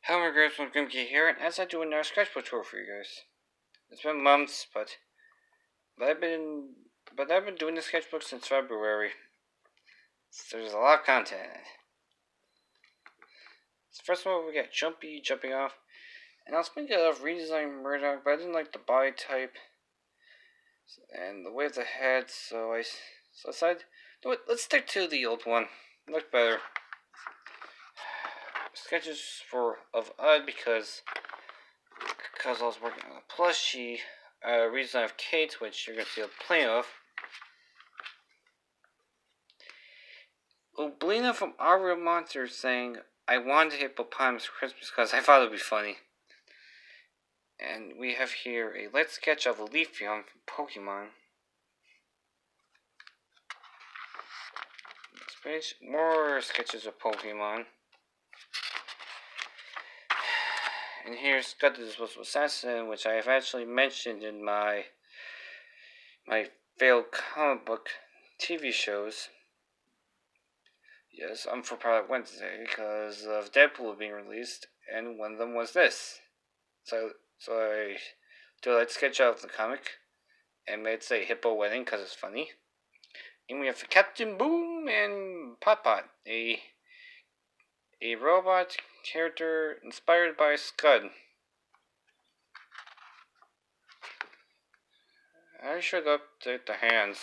Hello, my guys, from Grimkey here, and as I do another sketchbook tour for you guys. It's been months, but I've been doing the sketchbook since February. So there's a lot of content in it. So first of all, we got Jumpy jumping off, and I was thinking of redesigning Murdoch, but I didn't like the body type and the way of the head, so I decided, let's stick to the old one. It looked better. Sketches of Ud because I was working on a plushie redesign of Kate, which you're going to see a plane of. Oblina from Our Real Monsters saying, I wanted hippopotamus for Christmas because I thought it would be funny. And we have here a light sketch of a Leafeon from Pokemon. Next page, more sketches of Pokemon. And here's Scud the Disposable Assassin, which I have actually mentioned in my failed comic book TV shows. Yes, I'm for Product Wednesday because of Deadpool being released, and one of them was this. So I do a light sketch of the comic and made it say Hippo Wedding because it's funny. And we have Captain Boom and Pot, a robot character inspired by Scud. I should update the hands.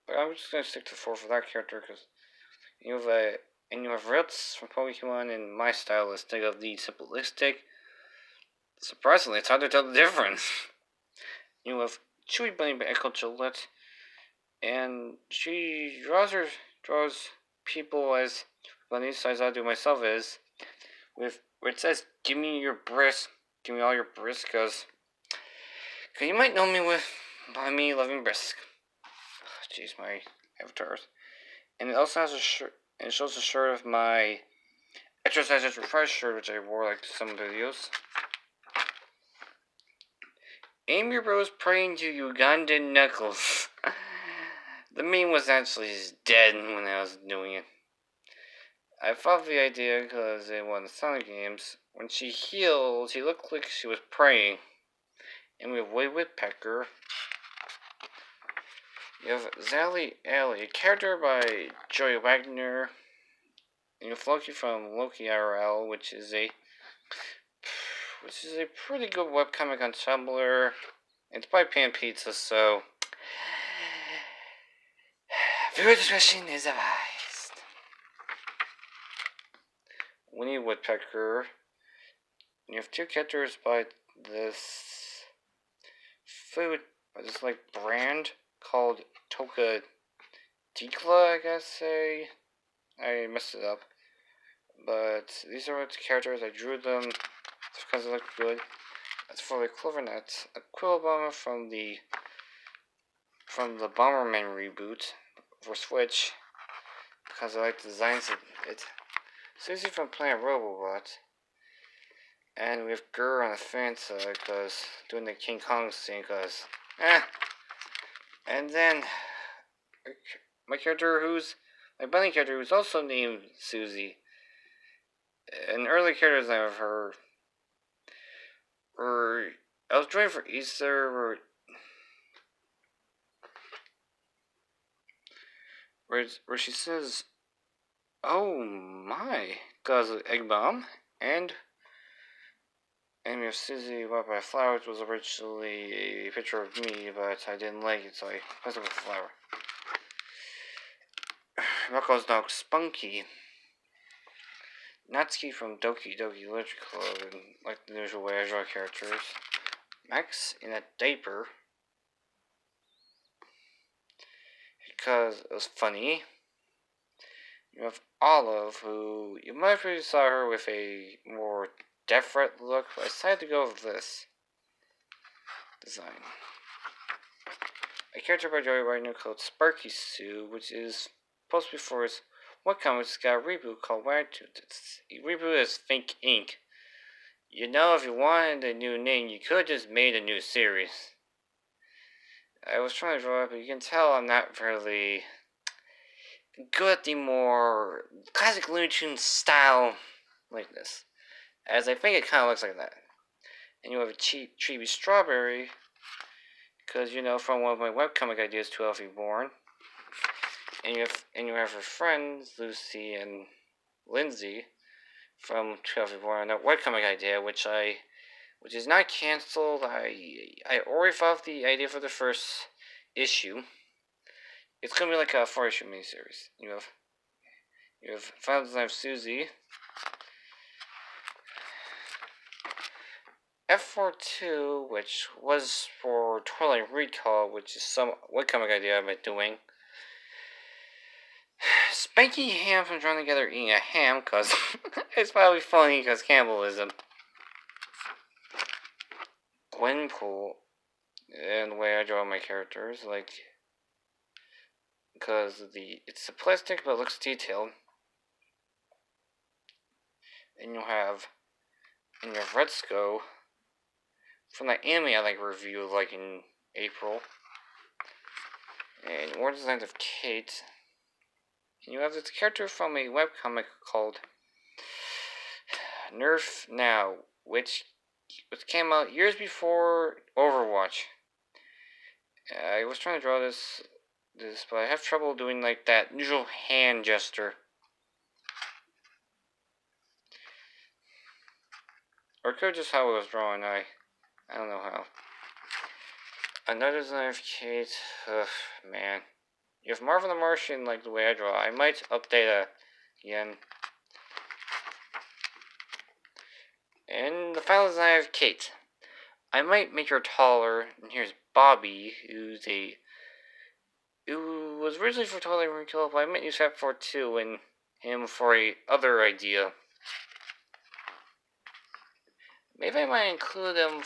But I'm just going to stick to 4 for that character because you have Ritz from Pokemon in my stylistic of the simplistic. Surprisingly, it's hard to tell the difference. You have Chewy Bunny by Echo Gillette, and she draws people as bunnies, as I do myself is, where it says, give me all your brisk, because you might know me by me loving brisk. Jeez, my avatars. And it also has a shirt, and it shows a shirt of my Exercise Refresh shirt, which I wore like some videos. Amy Rose praying to Ugandan Knuckles. The meme was actually dead when I was doing it. I thought the idea because in one of the Sonic games, when she healed, she looked like she was praying. And we have Woody Woodpecker. You have Zally Alley, a character by Joey Wagner. And you have Loki from Loki IRL, which is a pretty good webcomic on Tumblr. It's by Pan Pizza, so viewer discretion is advised. Winnie Woodpecker. You have 2 characters by this brand called Toka Dikla, I guess I messed it up. But these are the characters. I drew them because they look good. As for the Clovernets, a Quill Bomber from the Bomberman reboot for Switch, because I like the designs of it. Susie from Planet Robobot. And we have Gurr on the fence, because doing the King Kong scene, because And then my bunny character who's also named Susie. And early characters I've heard I was drawing for Easter where she says, "Oh my," cause of Egg Bomb, and we have Susie What by Flowers was originally a picture of me, but I didn't like it, so I put it with a flower. Rocco's dog Spunky. Natsuki from Doki Doki Literature Club, and like the usual way I draw characters. Max in a diaper, because it was funny. You have Olive, who you might have already saw her with a more Defret look, but I decided to go with this design. A character by Joey Wagner called Sparky Sue, which is supposed to be for his webcomics got a reboot called Wagtooth. The reboot is Think Inc. You know, if you wanted a new name, you could have just made a new series. I was trying to draw it, but you can tell I'm not really good at the more classic Looney Tunes style like this, as I think it kind of looks like that. And you have a Chibi Strawberry, because from one of my webcomic ideas, 12 Reborn, and you have her friends Lucy and Lindsay from 12 Reborn, that webcomic idea, which is not canceled. I already thought of the idea for the first issue. It's gonna be like a 4-issue miniseries. You have Final Design of Susie, F42, which was for Twilight Recall, which is some webcomic idea I've been doing. Spanky Ham from Drawn Together eating a ham, because it's probably funny because cannibalism. Gwenpool, and the way I draw my characters, because it's simplistic but looks detailed. And you have Redsco from that anime I reviewed in April. And more designs of Kate. And you have this character from a webcomic called Nerf Now, which came out years before Overwatch. I was trying to draw this, but I have trouble doing that usual hand gesture. Or it could just how it was drawn. I don't know how. Another design of Kate. Ugh, man. You have Marvel the Martian the way I draw. I might update again. And the final design of Kate. I might make her taller. And here's Bobby, who was originally for Twilight Recall, but I might use that for 2 and him for a other idea. Maybe I might include them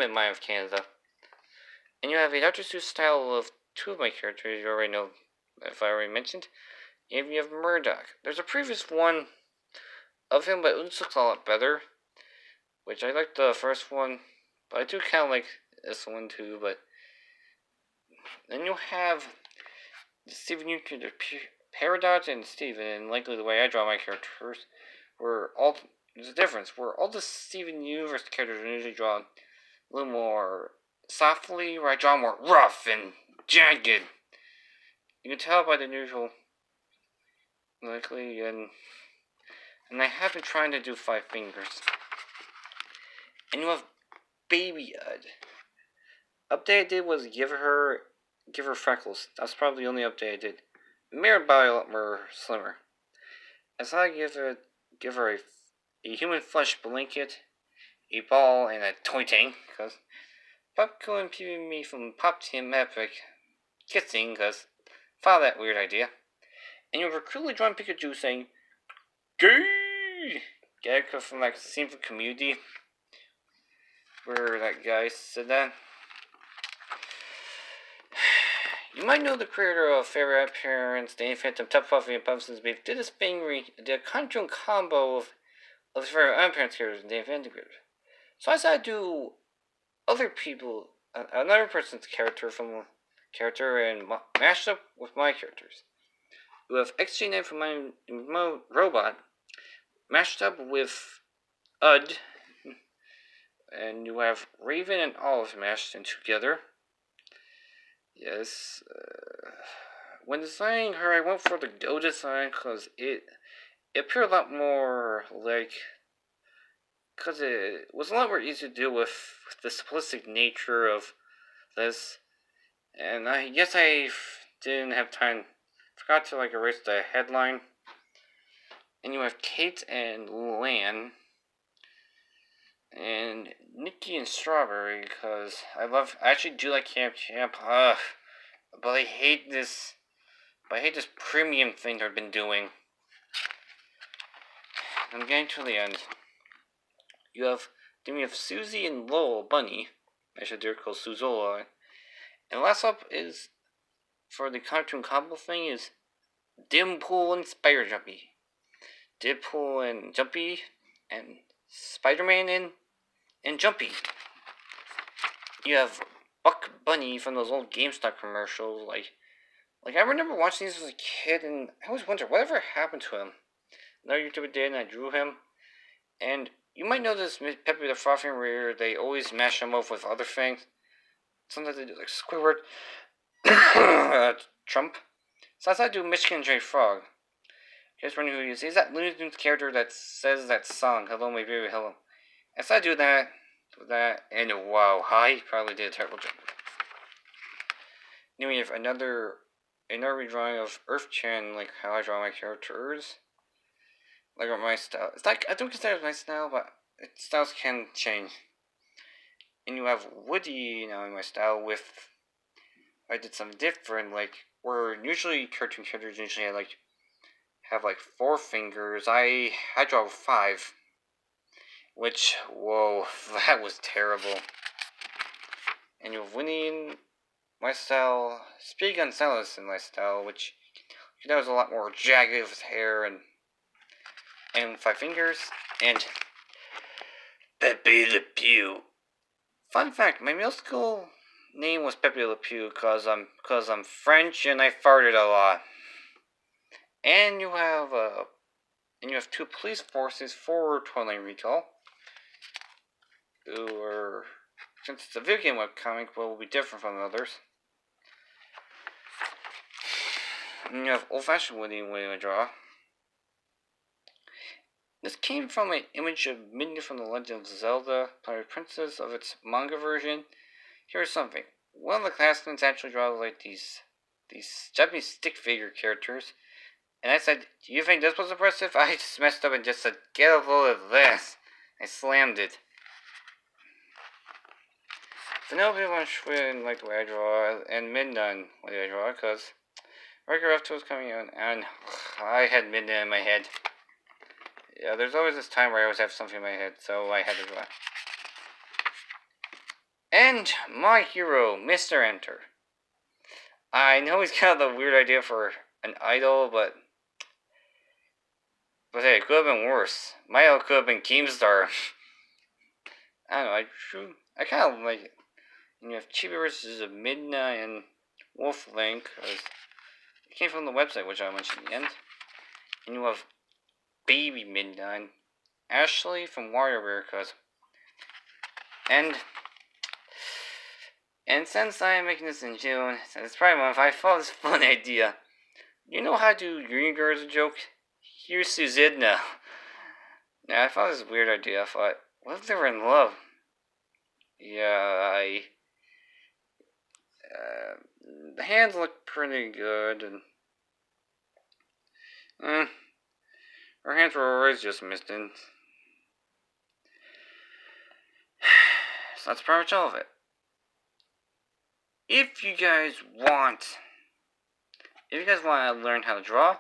in Mind of Canada. And you have a Dr. Seuss style of 2 of my characters you already know, if I already mentioned. And you have Murdoch. There's a previous one of him, but it looks a lot better. Which I like the first one, but I do kind of like this one too. But then you have Steven Universe, Paradox, and Steven, and likely the way I draw my characters there's a difference. Where all the Steven Universe characters are usually drawn a little more softly, where I draw more rough and jagged. You can tell by the usual, likely, and I have been trying to do 5 fingers. And you have Baby Ed. Update I did was give her freckles. That's probably the only update I did. Made her body a lot more slimmer. I thought I'd give her a human flesh blanket, a ball, and a toy tank, because Popco and me from Pop Team Epic kissing, because I found that weird idea. And you have a crudely drawn Pikachu saying, "Gay!" Get from the scene from Community, where that guy said that. You might know the creator of Favorite Appearance, Danny Phantom, Top Puffy, and Pumpkin's Beef did this thing where he did a conjoined combo of his favorite appearance characters and Danny Phantom characters. So I decided to do another person's character and mashed up with my characters. You have XG9 from my robot mashed up with Ud, and you have Raven and Olive mashed in together. Yes. When designing her, I went for the Go design because it appeared a lot more because it was a lot more easy to deal with the simplistic nature of this. And I guess I didn't have time. Forgot to erase the headline. And you have Kate and Lan. And Nikki and Strawberry, because I actually do like Camp Champ. But I hate this premium thing they've been doing. I'm getting to the end. You have Susie and Lowell Bunny. I should dare call Suzola. And last up is, for the cartoon combo thing, is Deadpool and Spider Jumpy. Deadpool and Jumpy, and Spider-Man and Jumpy. You have Buck Bunny from those old GameStop commercials, Like, I remember watching these as a kid, and I always wondered, whatever happened to him? Another YouTuber did, and I drew him. And you might know this Pepe the Frog where they always mash him up with other things. Sometimes they do, like, Squidward, Trump. So I thought I'd do Michigan J. Frog. Just wondering who he is. He's that Looney Tunes character that says that song, Hello My Baby Hello. I thought I'd do that, and wow, I probably did a terrible job. Then we have another redrawing of Earth-chan, like how I draw my characters. Like my style. It's like, I don't consider it my style, but styles can change. And you have Woody now in my style with, I did something different, like, where usually cartoon characters usually have like 4 fingers. I draw 5. Which, whoa, that was terrible. And you have Winnie in my style, Speed Gonzalez in my style, which that was a lot more jagged with his hair and 5 fingers, and Pepe Le Pew. Fun fact, my middle school name was Pepe Le Pew because I'm French and I farted a lot. And you have 2 police forces for Twilight Recall, who are, since it's a video game webcomic, will be different from others. And you have old-fashioned Woody I draw. This came from an image of Midna from The Legend of Zelda, Twilight Princess, of its manga version. Here's something. One of the classmates actually draws like these Japanese stick figure characters. And I said, do you think this was impressive? I just messed up and just said, get a load of this. I slammed it. So now people want like the way I draw, and Midna in the way I draw, because Regular F2 was coming out, and I had Midna in my head. Yeah, there's always this time where I always have something in my head, so I had to draw. And my hero, Mr. Enter. I know he's kind of the weird idea for an idol, but hey, it could have been worse. My idol could have been Keemstar. I don't know, I kind of like it. And you have Chibi versus Midna and Wolf Link, because it came from the website, which I mentioned at the end. And you have Baby Midna and Ashley from WarioWare, because and since I am making this in June, since it's Pride Month, I thought this fun idea. You know how to do Green Girl as a joke? Here's Suzidna. Yeah, I thought this was a weird idea. I thought, what if they were in love? Yeah, the hands look pretty good, and her hands were always just missing. So that's pretty much all of it. If you guys want to learn how to draw,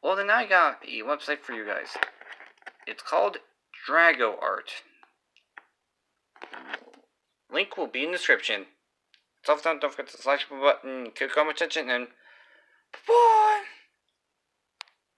well then I got a website for you guys. It's called Drago Art. Link will be in the description. Don't forget to like the button, click on my attention, and bye!